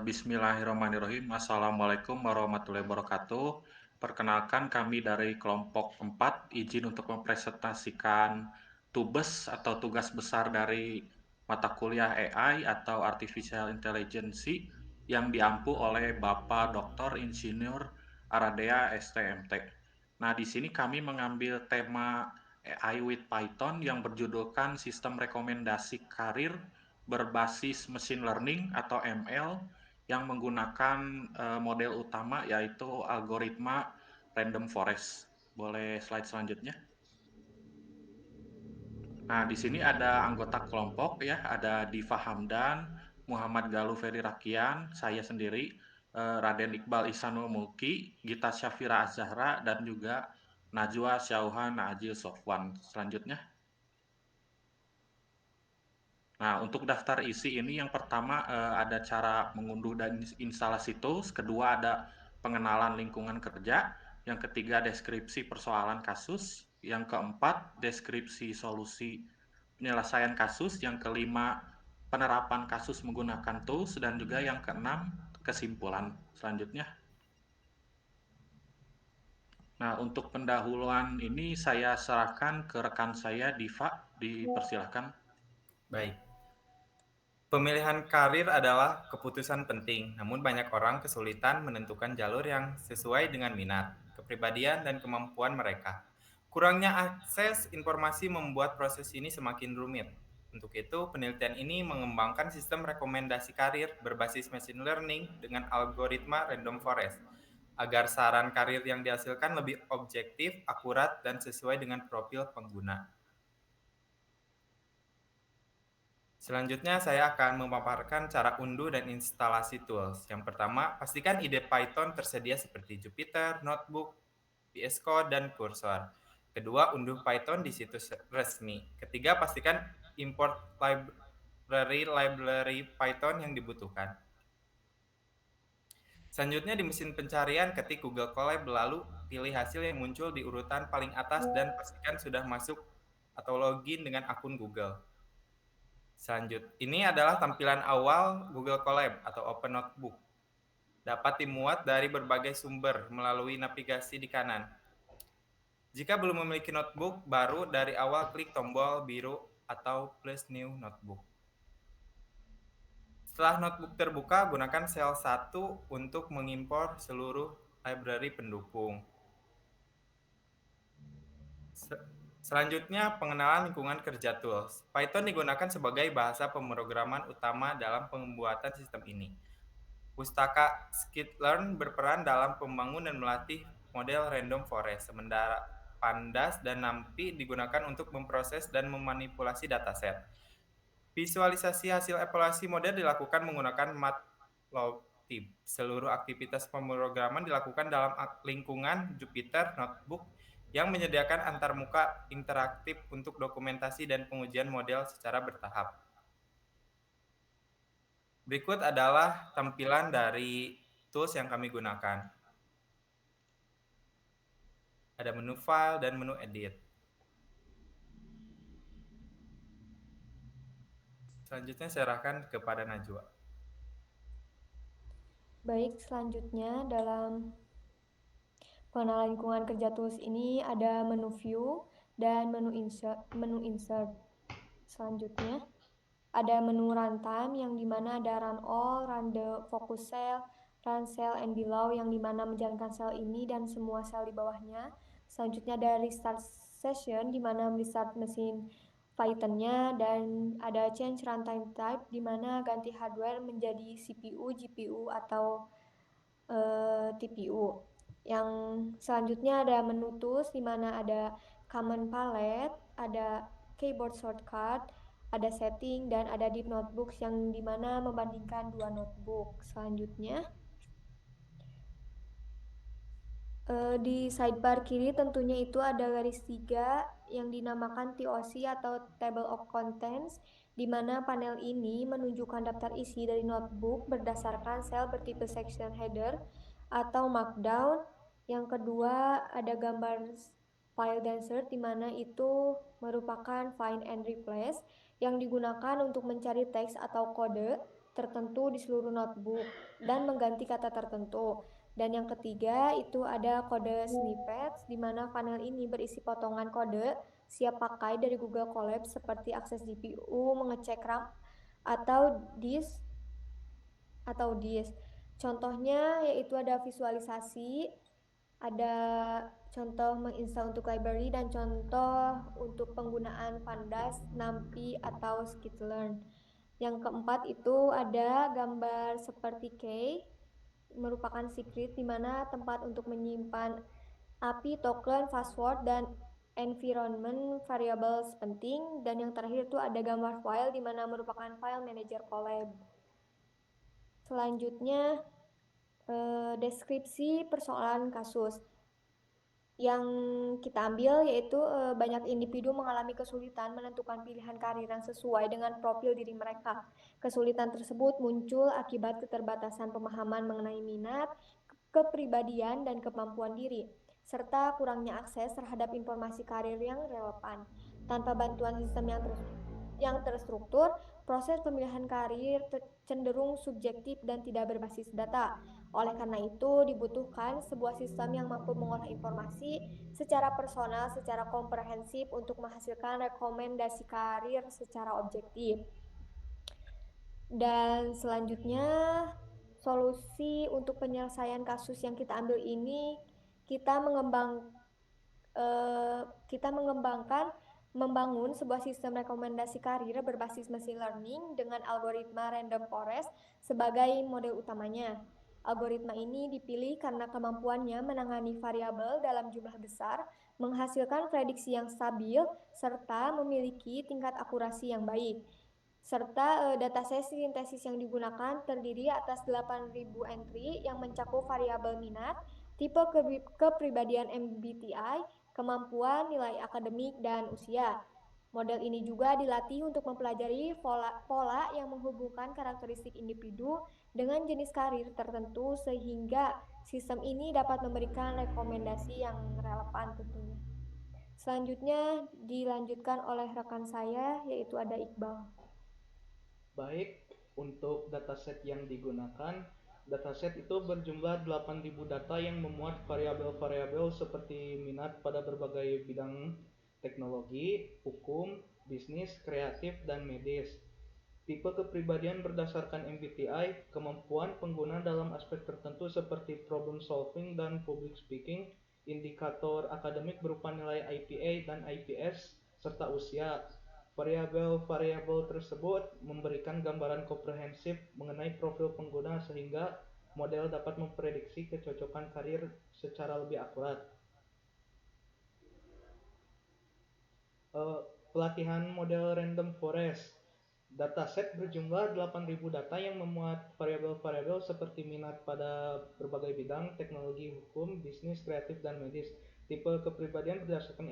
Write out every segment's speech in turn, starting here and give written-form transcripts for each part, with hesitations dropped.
Bismillahirrahmanirrahim. Assalamualaikum warahmatullahi wabarakatuh. Perkenalkan kami dari kelompok 4, izin untuk mempresentasikan tugas atau tugas besar dari mata kuliah AI atau Artificial Intelligence yang diampu oleh Bapak Dr. Insinyur Aradea STMT. Nah, di sini kami mengambil tema AI with Python yang berjudulkan Sistem Rekomendasi Karir berbasis Machine Learning atau ML yang menggunakan model utama yaitu algoritma Random Forest. Boleh slide selanjutnya. Nah, di sini ada anggota kelompok ya, ada Diva Hamdan, Muhammad Galuh Ferry Rakian, saya sendiri, Raden Iqbal Ihsanul Mulki, Gita Syafira Azahra, dan juga Najwa Syauhan Najil Sofwan. Selanjutnya. Nah, untuk daftar isi ini yang pertama ada cara mengunduh dan instalasi tools, kedua ada pengenalan lingkungan kerja, yang ketiga deskripsi persoalan kasus, yang keempat deskripsi solusi penyelesaian kasus, yang kelima penerapan kasus menggunakan tools, dan juga yang keenam kesimpulan. Selanjutnya. Nah, untuk pendahuluan ini saya serahkan ke rekan saya Diva, dipersilahkan. Baik. Pemilihan karir adalah keputusan penting, namun banyak orang kesulitan menentukan jalur yang sesuai dengan minat, kepribadian, dan kemampuan mereka. Kurangnya akses informasi membuat proses ini semakin rumit. Untuk itu, penelitian ini mengembangkan sistem rekomendasi karir berbasis machine learning dengan algoritma random forest, agar saran karir yang dihasilkan lebih objektif, akurat, dan sesuai dengan profil pengguna. Selanjutnya saya akan memaparkan cara unduh dan instalasi tools. Yang pertama, pastikan ide Python tersedia seperti Jupyter, Notebook, VS Code, dan Cursor. Kedua, unduh Python di situs resmi. Ketiga, pastikan import library Python yang dibutuhkan. Selanjutnya di mesin pencarian ketik Google Colab lalu pilih hasil yang muncul di urutan paling atas dan pastikan sudah masuk atau login dengan akun Google. Ini adalah tampilan awal Google Colab atau Open Notebook. Dapat dimuat dari berbagai sumber melalui navigasi di kanan. Jika belum memiliki notebook, baru dari awal klik tombol biru atau plus new notebook. Setelah notebook terbuka, gunakan sel 1 untuk mengimpor seluruh library pendukung. Selanjutnya, pengenalan lingkungan kerja tools. Python digunakan sebagai bahasa pemrograman utama dalam pembuatan sistem ini. Pustaka Scikit-learn berperan dalam membangun dan melatih model random forest, sementara Pandas dan NumPy digunakan untuk memproses dan memanipulasi dataset. Visualisasi hasil evaluasi model dilakukan menggunakan Matplotlib. Seluruh aktivitas pemrograman dilakukan dalam lingkungan Jupyter Notebook yang menyediakan antarmuka interaktif untuk dokumentasi dan pengujian model secara bertahap. Berikut adalah tampilan dari tools yang kami gunakan. Ada menu file dan menu edit. Selanjutnya saya serahkan kepada Najwa. Baik, selanjutnya dalam pengenalan lingkungan kerja tools ini ada menu view dan menu insert. Selanjutnya ada menu runtime yang dimana ada run all, run the focus cell, run cell and below yang dimana menjalankan sel ini dan semua sel di bawahnya. Selanjutnya ada restart session dimana restart mesin Python-nya, dan ada change runtime type dimana ganti hardware menjadi CPU, GPU atau TPU. Yang selanjutnya ada menu tools dimana ada command palette, ada keyboard shortcut, ada setting, dan ada deep notebooks yang dimana membandingkan dua notebook. Selanjutnya di sidebar kiri tentunya itu ada garis 3 yang dinamakan TOC atau Table of Contents, di mana panel ini menunjukkan daftar isi dari notebook berdasarkan sel bertipe section header atau markdown. Yang kedua ada gambar file insert, di mana itu merupakan find and replace yang digunakan untuk mencari teks atau kode. tertentu di seluruh notebook dan mengganti kata tertentu. Dan yang ketiga itu ada kode snippets, di mana panel ini berisi potongan kode siap pakai dari Google Colab seperti akses GPU, mengecek RAM, atau disk. Contohnya yaitu ada visualisasi, ada contoh menginstal untuk library, dan contoh untuk penggunaan Pandas, NumPy, atau Skitlearn. Yang keempat itu ada gambar seperti key, merupakan secret di mana tempat untuk menyimpan API, token, password, dan environment variables penting. Dan yang terakhir itu ada gambar file di mana merupakan file manager Colab. Selanjutnya deskripsi persoalan kasus yang kita ambil yaitu banyak individu mengalami kesulitan menentukan pilihan karir yang sesuai dengan profil diri mereka. Kesulitan tersebut muncul akibat keterbatasan pemahaman mengenai minat, kepribadian, dan kemampuan diri, serta kurangnya akses terhadap informasi karir yang relevan. Tanpa bantuan sistem yang terstruktur, proses pemilihan karir cenderung subjektif dan tidak berbasis data. Oleh karena itu, dibutuhkan sebuah sistem yang mampu mengolah informasi secara personal, secara komprehensif untuk menghasilkan rekomendasi karir secara objektif. Dan selanjutnya, solusi untuk penyelesaian kasus yang kita ambil ini, kita membangun sebuah sistem rekomendasi karir berbasis machine learning dengan algoritma random forest sebagai model utamanya. Algoritma ini dipilih karena kemampuannya menangani variabel dalam jumlah besar, menghasilkan prediksi yang stabil, serta memiliki tingkat akurasi yang baik. Serta dataset sintesis yang digunakan terdiri atas 8.000 entry yang mencakup variabel minat, tipe kepribadian MBTI, kemampuan, nilai akademik, dan usia. Model ini juga dilatih untuk mempelajari pola yang menghubungkan karakteristik individu dengan jenis karir tertentu sehingga sistem ini dapat memberikan rekomendasi yang relevan tentunya. Selanjutnya dilanjutkan oleh rekan saya yaitu ada Iqbal. Baik, untuk dataset yang digunakan, dataset itu berjumlah 8.000 data yang memuat variabel-variabel seperti minat pada berbagai bidang teknologi, hukum, bisnis, kreatif, dan medis. Tipe kepribadian berdasarkan MBTI, kemampuan pengguna dalam aspek tertentu seperti problem solving dan public speaking, indikator akademik berupa nilai IPA dan IPS, serta usia. Variabel-variabel tersebut memberikan gambaran komprehensif mengenai profil pengguna sehingga model dapat memprediksi kecocokan karir secara lebih akurat. Pelatihan model random forest. Dataset berjumlah 8.000 data yang memuat variabel-variabel seperti minat pada berbagai bidang, teknologi, hukum, bisnis, kreatif, dan medis. Tipe kepribadian berdasarkan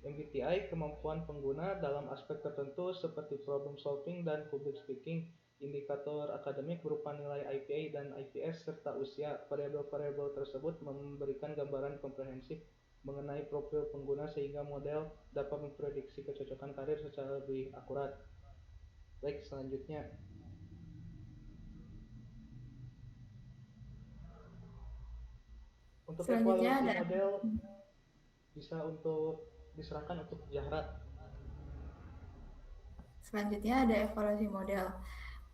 MBTI, kemampuan pengguna dalam aspek tertentu seperti problem solving dan public speaking, indikator akademik berupa nilai IPA dan IPS, serta usia. Variabel-variabel tersebut memberikan gambaran komprehensif mengenai profil pengguna sehingga model dapat memprediksi kecocokan karir secara lebih akurat. Baik, selanjutnya. Untuk evaluasi model bisa untuk diserahkan untuk Zahra. Selanjutnya ada evaluasi model.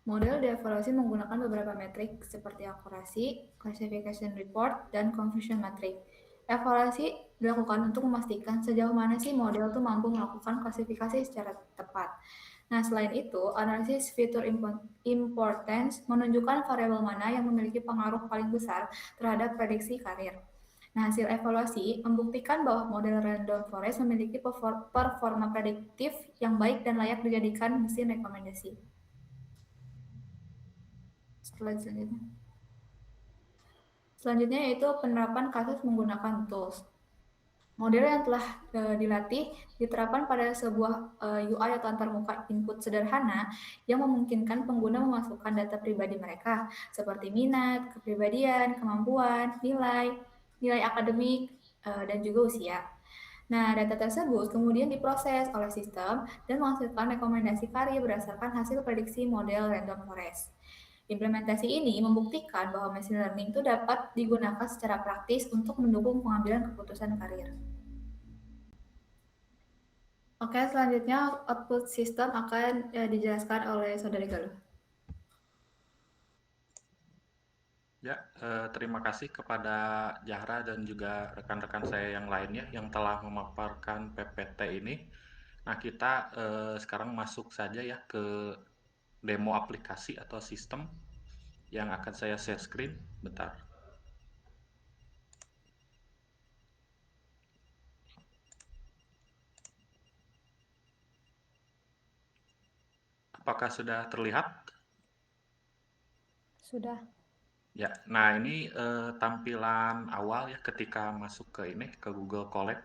Model dievaluasi menggunakan beberapa metrik seperti akurasi, classification report, dan confusion matrix. Evaluasi dilakukan untuk memastikan sejauh mana sih model itu mampu melakukan klasifikasi secara tepat. Nah, selain itu, analisis fitur importance menunjukkan variabel mana yang memiliki pengaruh paling besar terhadap prediksi karir. Nah, hasil evaluasi membuktikan bahwa model random forest memiliki performa prediktif yang baik dan layak dijadikan mesin rekomendasi. Selanjutnya yaitu penerapan kasus menggunakan tools. Model yang telah dilatih diterapkan pada sebuah UI atau antarmuka input sederhana yang memungkinkan pengguna memasukkan data pribadi mereka seperti minat, kepribadian, kemampuan, nilai akademik, dan juga usia. Nah, data tersebut kemudian diproses oleh sistem dan menghasilkan rekomendasi karir berdasarkan hasil prediksi model random forest. Implementasi ini membuktikan bahwa machine learning itu dapat digunakan secara praktis untuk mendukung pengambilan keputusan karir. Oke, selanjutnya output system akan dijelaskan oleh Saudari Galuh. Ya, terima kasih kepada Zahra dan juga rekan-rekan saya yang lainnya yang telah memaparkan PPT ini. Nah, kita sekarang masuk saja ya ke demo aplikasi atau sistem yang akan saya share screen. Bentar. Apakah sudah terlihat? Sudah. Ya, nah ini tampilan awal ya ketika masuk ke ini ke Google Colab.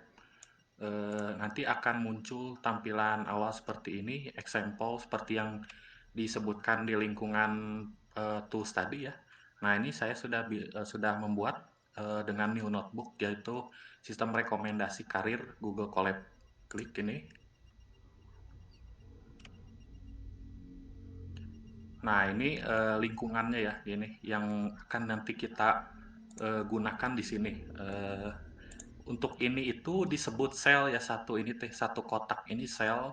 Nanti akan muncul tampilan awal seperti ini, example seperti yang disebutkan di lingkungan tools tadi ya. Nah ini saya sudah membuat dengan new notebook yaitu sistem rekomendasi karir Google Colab. Klik ini. Nah ini lingkungannya ya, ini yang akan nanti kita gunakan di sini. Untuk ini itu disebut sel ya, satu kotak ini sel.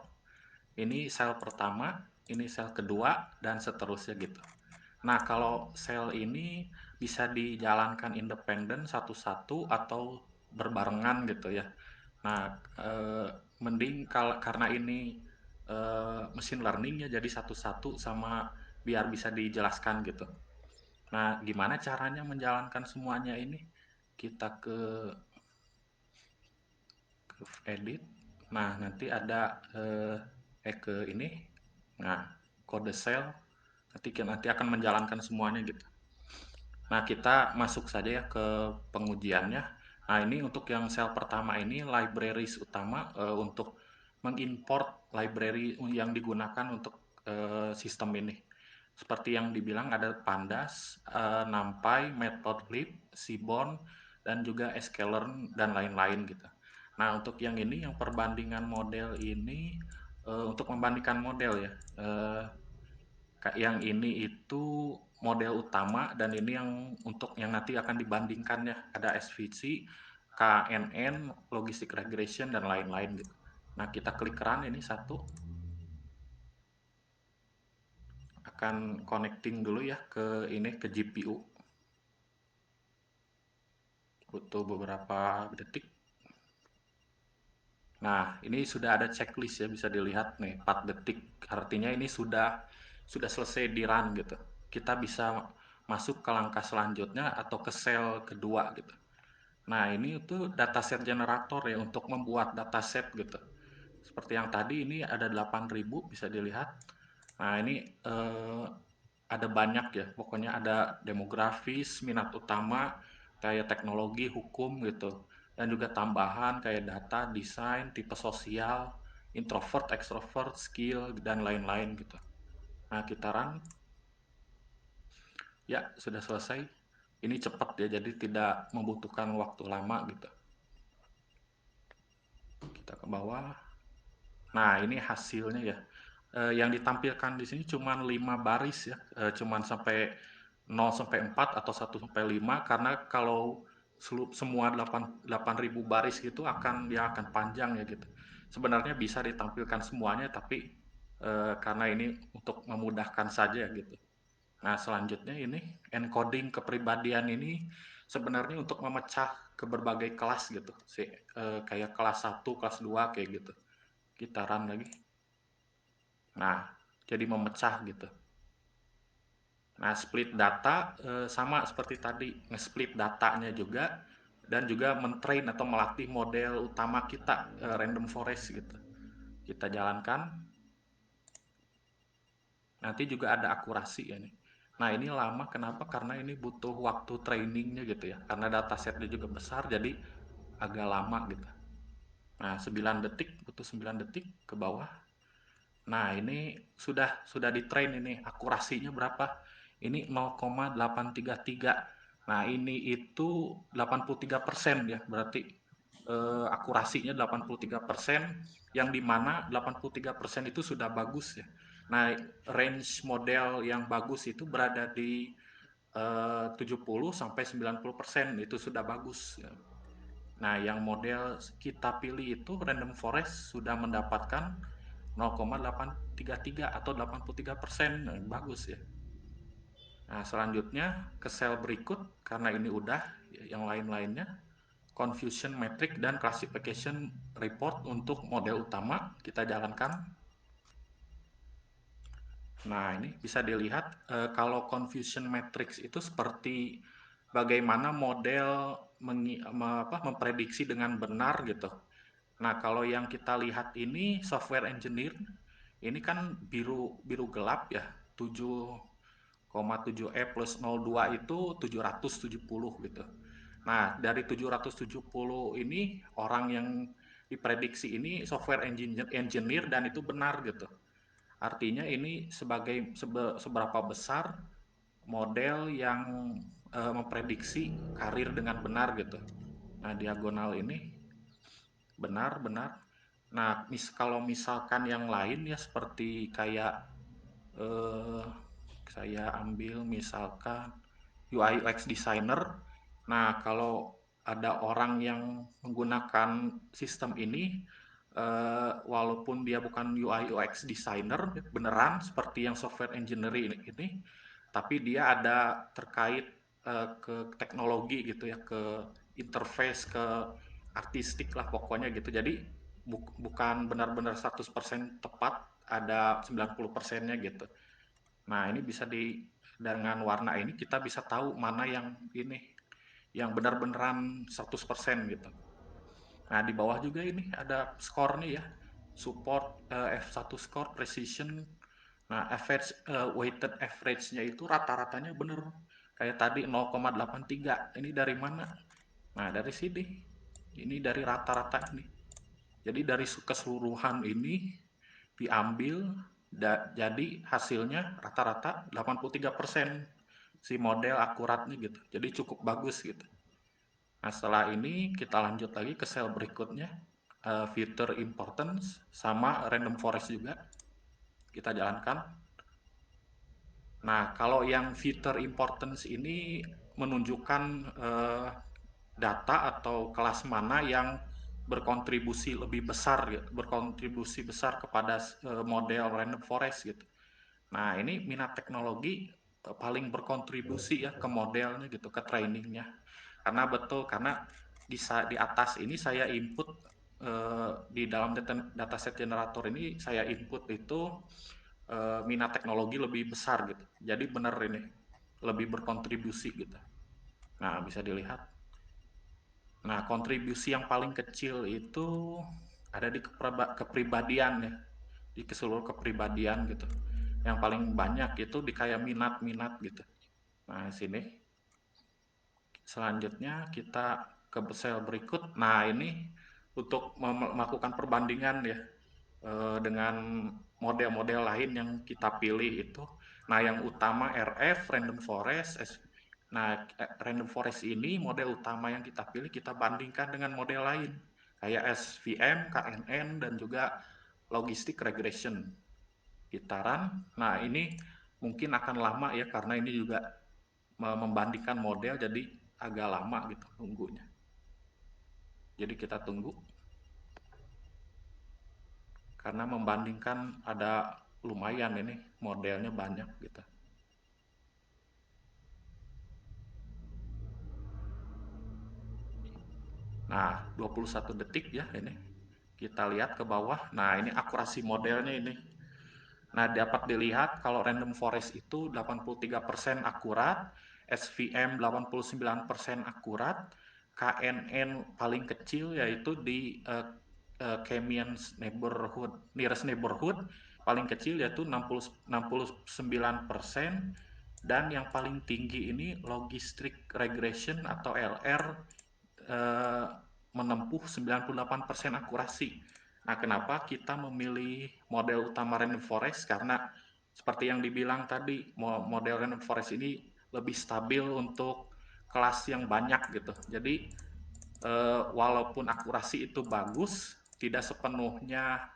Ini sel pertama, ini sel kedua, dan seterusnya gitu. Nah, kalau sel ini bisa dijalankan independen satu-satu atau berbarengan gitu ya. Nah, mending karena ini machine learning ya, jadi satu-satu sama biar bisa dijelaskan gitu. Nah, gimana caranya menjalankan semuanya ini? Kita ke edit. Nah, nanti ada ke ini. Nah, kode sel nanti akan menjalankan semuanya gitu. Nah, kita masuk saja ya ke pengujiannya. Nah, ini untuk yang sel pertama ini libraries utama untuk mengimport library yang digunakan untuk sistem ini. Seperti yang dibilang ada pandas, numpy, matplotlib, seaborn, dan juga sklearn dan lain-lain gitu. Nah, untuk yang ini yang perbandingan model ini untuk membandingkan model ya. Yang ini itu model utama dan ini yang untuk yang nanti akan dibandingkan ya, ada SVC, KNN, logistic regression dan lain-lain gitu. Nah, kita klik run ini satu. Akan connecting dulu ya ke GPU. Butuh beberapa detik. Nah, ini sudah ada checklist ya, bisa dilihat nih 4 detik. Artinya ini sudah selesai di run gitu. Kita bisa masuk ke langkah selanjutnya atau ke sel kedua gitu. Nah, ini itu dataset generator ya untuk membuat dataset gitu. Seperti yang tadi ini ada 8.000 bisa dilihat. Nah, ini ada banyak ya, pokoknya ada demografis, minat utama, kayak teknologi, hukum gitu. Dan juga tambahan kayak data, desain, tipe sosial, introvert, extrovert, skill, dan lain-lain gitu. Nah, kita run. Ya, sudah selesai. Ini cepat ya, jadi tidak membutuhkan waktu lama gitu. Kita ke bawah. Nah, ini hasilnya ya. Yang ditampilkan di sini cuma 5 baris ya, cuma sampai 0 sampai 4 atau 1 sampai 5 karena kalau semua 8.000 baris gitu akan panjang ya gitu. Sebenarnya bisa ditampilkan semuanya tapi karena ini untuk memudahkan saja gitu. Nah, selanjutnya ini encoding kepribadian ini sebenarnya untuk memecah ke berbagai kelas gitu. Kayak kelas 1, kelas 2 kayak gitu. Kita run lagi. Nah, jadi memecah gitu. Nah, split data sama seperti tadi, nge-split datanya juga dan juga mentrain atau melatih model utama kita random forest gitu. Kita jalankan. Nanti juga ada akurasi ya nih. Nah, ini lama kenapa? Karena ini butuh waktu trainingnya gitu ya. Karena datasetnya juga besar jadi agak lama gitu. Nah, 9 detik, butuh 9 detik ke bawah. Nah, ini sudah di-train ini akurasinya berapa? Ini 0,833. Nah, ini itu 83% ya, berarti akurasinya 83%, yang dimana 83% itu sudah bagus ya. Nah, range model yang bagus itu berada di 70-90% itu sudah bagus. Nah, yang model kita pilih itu random forest sudah mendapatkan 0,833 atau 83%. Nah, bagus ya. Nah, selanjutnya ke sel berikut, karena ini udah yang lain-lainnya. Confusion metric dan classification report untuk model utama kita jalankan. Nah, ini bisa dilihat kalau confusion matrix itu seperti bagaimana model memprediksi dengan benar gitu. Nah, kalau yang kita lihat ini software engineer, ini kan biru gelap ya, 7,7E plus 02 itu 770 gitu. Nah, dari 770 ini orang yang diprediksi ini software engineer dan itu benar gitu. Artinya ini seberapa besar model yang memprediksi karir dengan benar gitu. Nah, diagonal ini benar. Nah, kalau misalkan yang lain ya seperti kayak saya ambil misalkan UI UX designer. Nah, kalau ada orang yang menggunakan sistem ini, walaupun dia bukan UI UX designer beneran seperti yang software engineering ini, tapi dia ada terkait ke teknologi gitu ya, ke interface, ke artistik lah pokoknya gitu. Jadi bukan benar-benar 100% tepat, ada 90%-nya gitu. Nah, ini bisa dengan warna ini kita bisa tahu mana yang ini yang benar-beneran 100% gitu. Nah, di bawah juga ini ada skor-nih ya. Support F1 score precision. Nah, weighted average-nya itu rata-ratanya bener. Kayak tadi 0,83. Ini dari mana? Nah, dari sini. Ini dari rata-rata ini. Jadi dari keseluruhan ini diambil, jadi hasilnya rata-rata 83% si model akuratnya gitu. Jadi cukup bagus gitu. Nah, setelah ini kita lanjut lagi ke sel berikutnya, filter importance sama random forest juga kita jalankan. Nah, kalau yang filter importance ini menunjukkan data atau kelas mana yang berkontribusi lebih besar gitu, berkontribusi besar kepada model random forest gitu. Nah, ini minat teknologi paling berkontribusi ya ke modelnya gitu, ke trainingnya. Karena betul, karena di atas ini saya input di dalam dataset generator ini saya input itu minat teknologi lebih besar gitu. Jadi benar ini lebih berkontribusi gitu. Nah, bisa dilihat. Nah, kontribusi yang paling kecil itu ada di kepribadian ya, di keseluruhan kepribadian gitu. Yang paling banyak itu di kayak minat-minat gitu. Nah, sini. Selanjutnya kita ke sel berikut. Nah, ini untuk melakukan perbandingan ya dengan model-model lain yang kita pilih itu. Nah, yang utama RF, Random Forest. Nah, Random Forest ini model utama yang kita pilih, kita bandingkan dengan model lain. Kayak SVM, KNN, dan juga Logistic Regression. Gitaran. Nah, ini mungkin akan lama ya, karena ini juga membandingkan model, jadi agak lama gitu tunggunya. Jadi kita tunggu. Karena membandingkan ada lumayan ini, modelnya banyak gitu. Nah, 21 detik ya ini. Kita lihat ke bawah. Nah, ini akurasi modelnya ini. Nah, dapat dilihat kalau random forest itu 83% akurat, SVM 89% akurat, KNN paling kecil yaitu di Kamian neighborhood, nearest neighborhood paling kecil yaitu 69%, dan yang paling tinggi ini logistic regression atau LR menempuh 98% akurasi. Nah, kenapa kita memilih model utama random forest? Karena seperti yang dibilang tadi, model random forest ini lebih stabil untuk kelas yang banyak gitu. Jadi walaupun akurasi itu bagus, tidak sepenuhnya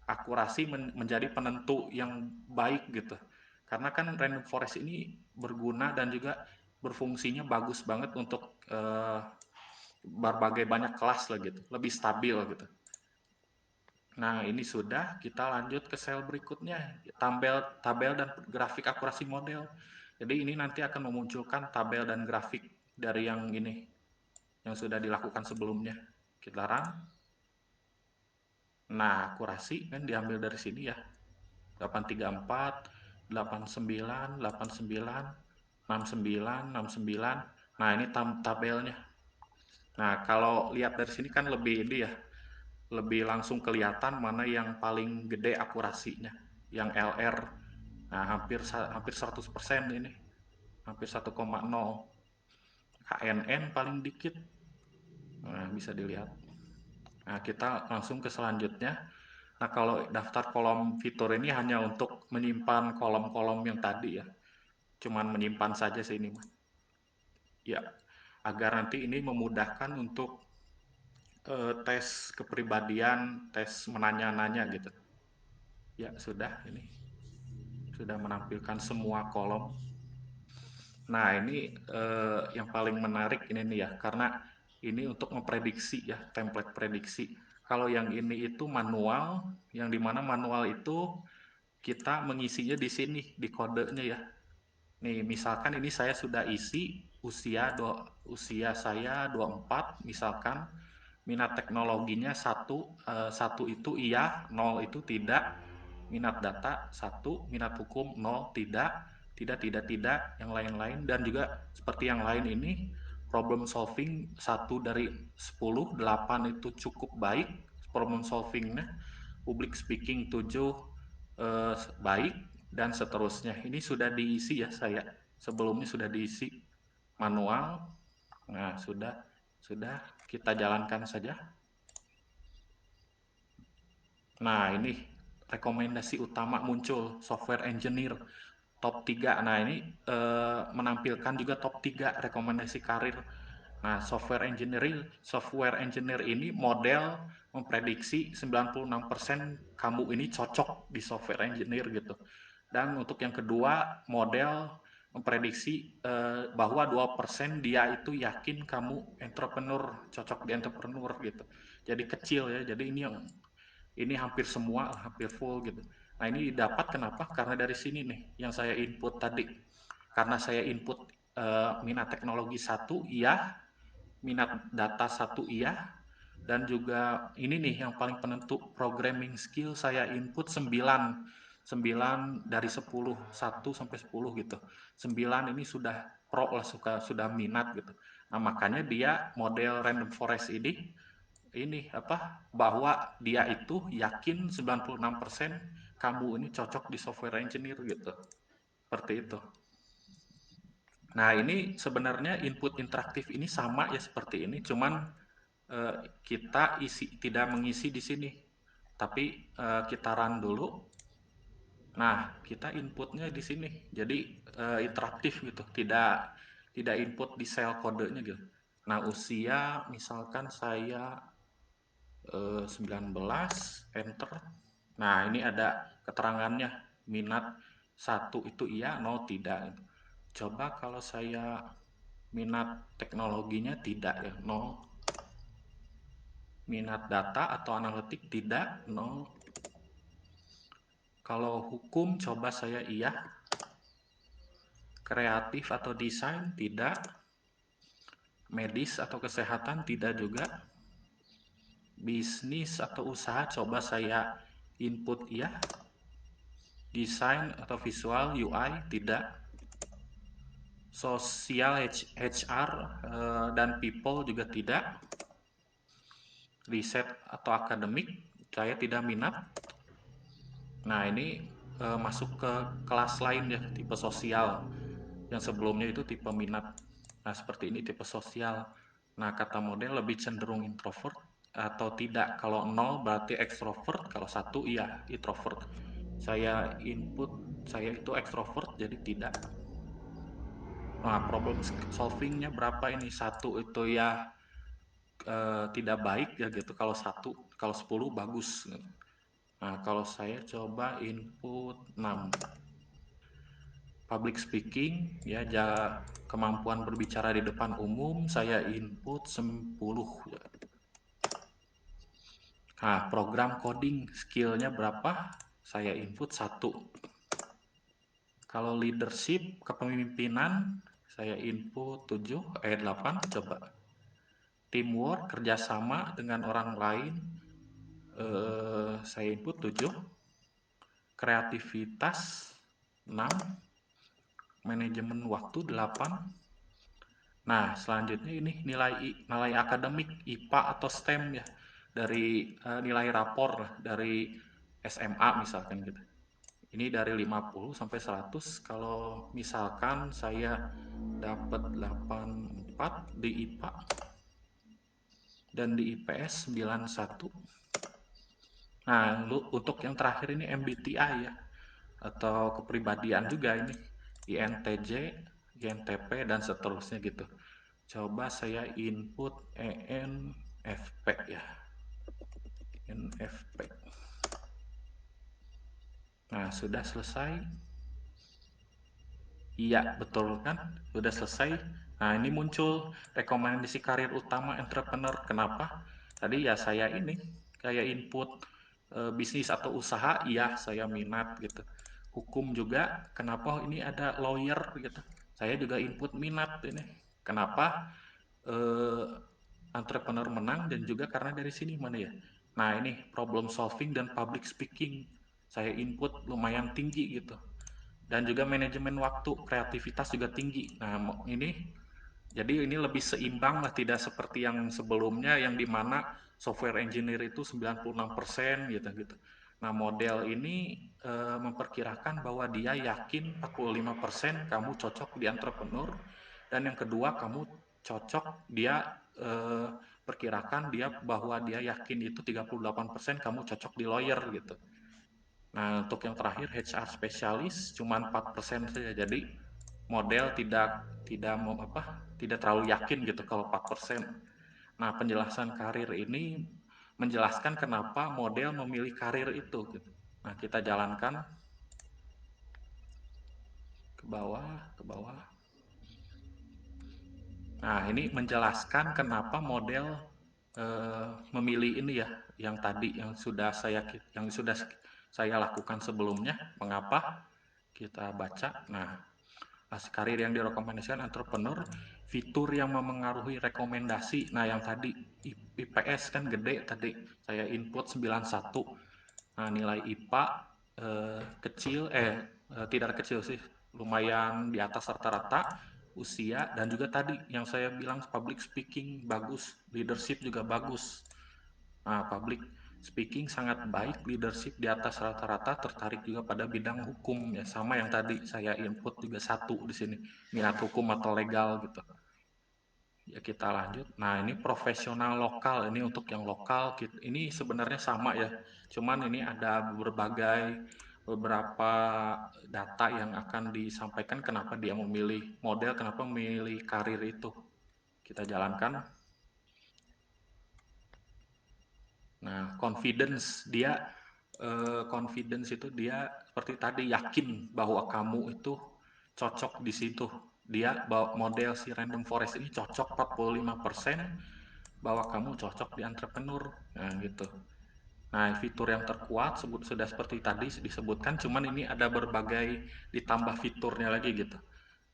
akurasi menjadi penentu yang baik gitu. Karena kan random forest ini berguna dan juga berfungsinya bagus banget untuk berbagai banyak kelas lah gitu, lebih stabil gitu. Nah, ini sudah, kita lanjut ke sel berikutnya, tabel dan grafik akurasi model. Jadi ini nanti akan memunculkan tabel dan grafik dari yang ini, yang sudah dilakukan sebelumnya. Kita run. Nah, akurasi kan diambil dari sini ya. 834, 89, 89, 69, 69. Nah, ini tabelnya. Nah, kalau lihat dari sini kan lebih ini ya, lebih langsung kelihatan mana yang paling gede akurasinya, yang LR. Nah, hampir 100% ini, hampir 1,0. KNN paling dikit. Nah, bisa dilihat. Nah, kita langsung ke selanjutnya. Nah, kalau daftar kolom fitur ini hanya untuk menyimpan kolom-kolom yang tadi ya. Cuman menyimpan saja sih ini. Ya, agar nanti ini memudahkan untuk tes kepribadian, tes menanya-nanya gitu. Ya, sudah ini. Sudah menampilkan semua kolom. Nah, ini yang paling menarik ini nih ya, karena ini untuk memprediksi ya, template prediksi. Kalau yang ini itu manual, yang dimana manual itu kita mengisinya di sini, di kodenya ya. Nih, misalkan ini saya sudah isi usia saya 24, misalkan minat teknologinya 1 itu iya, 0 itu tidak, minat data 1, minat hukum 0, tidak, yang lain-lain, dan juga seperti yang lain ini, problem solving 1 dari 10, 8 itu cukup baik problem solvingnya, public speaking 7 baik, dan seterusnya. Ini sudah diisi ya, saya sebelumnya sudah diisi manual. Nah, sudah kita jalankan saja. Nah, ini rekomendasi utama muncul, software engineer top 3. Nah, ini menampilkan juga top 3 rekomendasi karir. Nah, software engineer ini model memprediksi 96% kamu ini cocok di software engineer gitu. Dan untuk yang kedua, model memprediksi bahwa 2% dia itu yakin kamu entrepreneur, cocok di entrepreneur gitu. Jadi kecil ya, jadi ini hampir semua, hampir full gitu. Nah, ini dapat kenapa? Karena dari sini nih yang saya input tadi. Karena saya input minat teknologi 1 iya, minat data 1 iya, dan juga ini nih yang paling penentu, programming skill saya input 9 dari 10, 1 sampai 10 gitu. 9 ini sudah pro lah, sudah minat gitu. Nah, makanya dia model random forest ini bahwa dia itu yakin 96% kamu ini cocok di software engineer gitu. Seperti itu. Nah, ini sebenarnya input interaktif ini sama ya seperti ini, cuman kita tidak mengisi di sini. Tapi kita run dulu. Nah, kita inputnya di sini. Jadi interaktif gitu, tidak input di sel kodenya gitu. Nah, usia misalkan saya 19, enter. Nah, ini ada keterangannya, minat 1 itu iya, 0 tidak. Coba kalau saya minat teknologinya tidak ya, 0. Minat data atau analitik tidak, 0. Kalau hukum coba saya iya. Kreatif atau desain tidak. Medis atau kesehatan tidak juga. Bisnis atau usaha coba saya input iya. Desain atau visual UI tidak. Sosial HR dan people juga tidak. Riset atau akademik saya tidak minat. Nah, ini masuk ke kelas lain ya, tipe sosial. Yang sebelumnya itu tipe minat. Nah, seperti ini tipe sosial. Nah, kata model lebih cenderung introvert atau tidak. Kalau 0 berarti extrovert, kalau 1 iya introvert. Saya input saya itu extrovert, jadi tidak. Nah, problem solvingnya berapa ini? 1 itu ya tidak baik ya gitu. Kalau 1, kalau 10 bagus. Nah, kalau saya coba input 6. Public speaking, ya, kemampuan berbicara di depan umum, saya input 10. Nah, program coding, skillnya berapa? Saya input 1. Kalau leadership, kepemimpinan, saya input 8, coba. Teamwork, kerjasama dengan orang lain, saya input 7. Kreativitas 6. Manajemen waktu 8. Nah, selanjutnya ini nilai akademik IPA atau STEM ya, dari nilai rapor lah, dari SMA misalkan gitu. Ini dari 50 sampai 100. Kalau misalkan saya dapat 84 di IPA dan di IPS 91. Nah, untuk yang terakhir ini MBTI ya, atau kepribadian juga ini, INTJ, INTP, dan seterusnya gitu. Coba saya input ENFP ya, ENFP. Nah, sudah selesai. Iya, betul kan? Sudah selesai. Nah, ini muncul rekomendasi karir utama entrepreneur. Kenapa? Tadi ya saya input bisnis atau usaha, iya saya minat gitu. Hukum juga, kenapa ini ada lawyer gitu. Saya juga input minat ini. Kenapa? Entrepreneur menang, dan juga karena dari sini mana ya. Nah, ini problem solving dan public speaking. Saya input lumayan tinggi gitu. Dan juga manajemen waktu, kreativitas juga tinggi. Nah, jadi ini lebih seimbang lah, tidak seperti yang sebelumnya yang dimana software engineer itu 96% gitu. Nah, model ini memperkirakan bahwa dia yakin 45% kamu cocok di entrepreneur, dan yang kedua kamu cocok, dia perkirakan bahwa dia yakin itu 38% kamu cocok di lawyer gitu. Nah, untuk yang terakhir HR spesialis cuma 4% saja. Jadi model tidak terlalu yakin gitu kalau 4%. Nah, penjelasan karir ini menjelaskan kenapa model memilih karir itu gitu. Nah, kita jalankan ke bawah. Nah, ini menjelaskan kenapa model memilih ini ya, yang tadi yang sudah saya lakukan sebelumnya. Mengapa? Kita baca. Nah, karir yang direkomendasikan entrepreneur, fitur yang memengaruhi rekomendasi. Nah, yang tadi IPS kan gede tadi, saya input 91. Nah, nilai IPA kecil, tidak kecil sih, lumayan di atas rata-rata. Usia, dan juga tadi yang saya bilang public speaking bagus, leadership juga bagus. Nah, public speaking sangat baik, leadership di atas rata-rata, tertarik juga pada bidang hukum ya, sama yang tadi saya input juga 1 di sini, minat hukum atau legal gitu. Ya, kita lanjut. Nah, ini profesional lokal, ini untuk yang lokal ini sebenarnya sama ya, cuman ini ada beberapa data yang akan disampaikan kenapa dia memilih model, kenapa memilih karir itu. Kita jalankan. Nah, confidence itu dia seperti tadi, yakin bahwa kamu itu cocok di situ. Dia model si random forest ini cocok 45%, bahwa kamu cocok di entrepreneur. Nah, gitu. Nah, fitur yang terkuat sudah seperti tadi disebutkan, cuman ini ada berbagai ditambah fiturnya lagi gitu.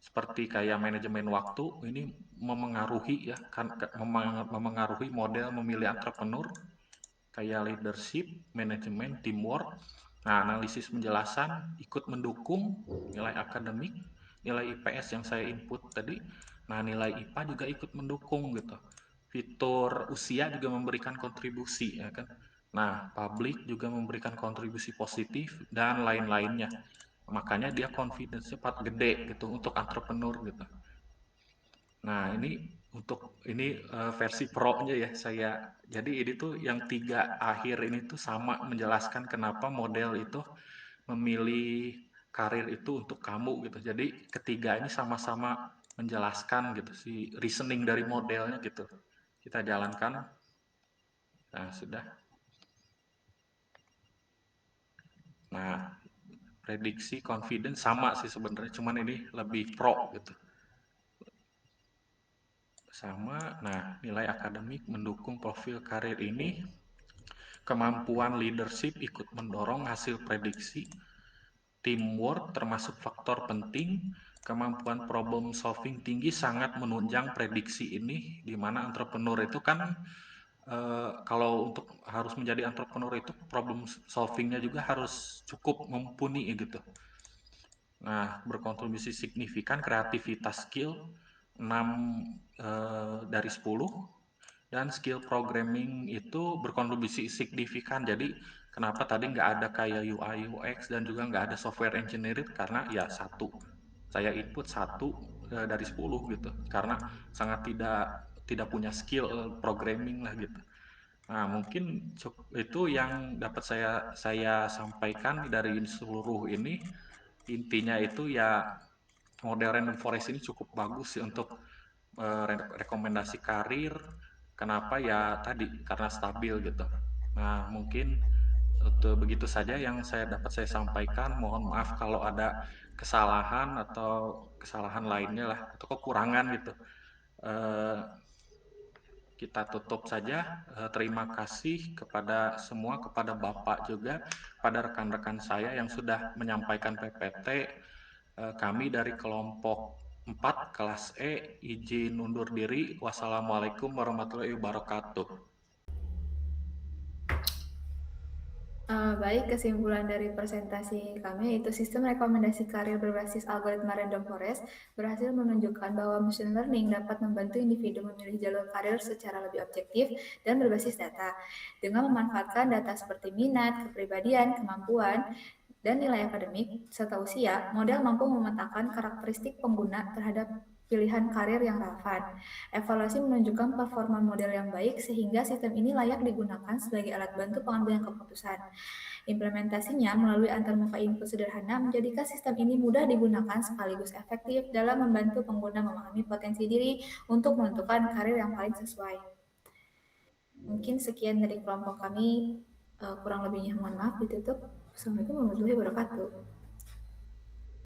Seperti kayak manajemen waktu, ini memengaruhi ya, memengaruhi model memilih entrepreneur, kayak leadership, manajemen, teamwork. Nah, analisis penjelasan ikut mendukung, nilai akademik, nilai IPS yang saya input tadi. Nah, nilai IPA juga ikut mendukung gitu. Fitur usia juga memberikan kontribusi ya kan. Nah, publik juga memberikan kontribusi positif dan lain-lainnya. Makanya dia confidence-nya gede gitu untuk entrepreneur gitu. Nah, ini versi pro-nya ya saya. Jadi ini tuh yang 3 akhir ini tuh sama menjelaskan kenapa model itu memilih karir itu untuk kamu gitu. Jadi ketiga ini sama-sama menjelaskan gitu si reasoning dari modelnya gitu. Kita jalankan. Nah, sudah. Nah, prediksi confidence sama sih sebenarnya, cuman ini lebih pro gitu. Sama. Nah, nilai akademik mendukung profil karir ini. Kemampuan leadership ikut mendorong hasil prediksi. Teamwork termasuk faktor penting. Kemampuan problem solving tinggi sangat menunjang prediksi ini, di mana entrepreneur itu kan kalau untuk harus menjadi entrepreneur itu problem solvingnya juga harus cukup mumpuni gitu. Nah, berkontribusi signifikan kreativitas skill 6 dari 10, dan skill programming itu berkontribusi signifikan. Jadi kenapa tadi nggak ada kayak UI UX dan juga nggak ada software engineering, karena ya 1, saya input 1 dari 10 gitu, karena sangat tidak punya skill programming lah gitu. Nah, mungkin itu yang dapat saya sampaikan dari seluruh ini. Intinya itu ya, model random forest ini cukup bagus sih untuk rekomendasi karir. Kenapa ya tadi, karena stabil gitu. Nah, mungkin begitu saja yang dapat saya sampaikan. Mohon maaf kalau ada kesalahan atau kesalahan lainnya lah, atau kekurangan gitu. Kita tutup saja. Terima kasih kepada semua, kepada Bapak juga, pada rekan-rekan saya yang sudah menyampaikan PPT. Kami dari kelompok 4 kelas E izin undur diri. Wassalamualaikum warahmatullahi wabarakatuh. Baik, kesimpulan dari presentasi kami yaitu sistem rekomendasi karir berbasis algoritma random forest berhasil menunjukkan bahwa machine learning dapat membantu individu memilih jalur karir secara lebih objektif dan berbasis data. Dengan memanfaatkan data seperti minat, kepribadian, kemampuan, dan nilai akademik, serta usia, model mampu memetakan karakteristik pengguna terhadap pilihan karir yang relevan. Evaluasi menunjukkan performa model yang baik sehingga sistem ini layak digunakan sebagai alat bantu pengambilan keputusan. Implementasinya melalui antarmuka input sederhana menjadikan sistem ini mudah digunakan sekaligus efektif dalam membantu pengguna memahami potensi diri untuk menentukan karir yang paling sesuai. Mungkin sekian dari kelompok kami, kurang lebihnya mohon maaf, ditutup. Assalamualaikum warahmatullahi wabarakatuh.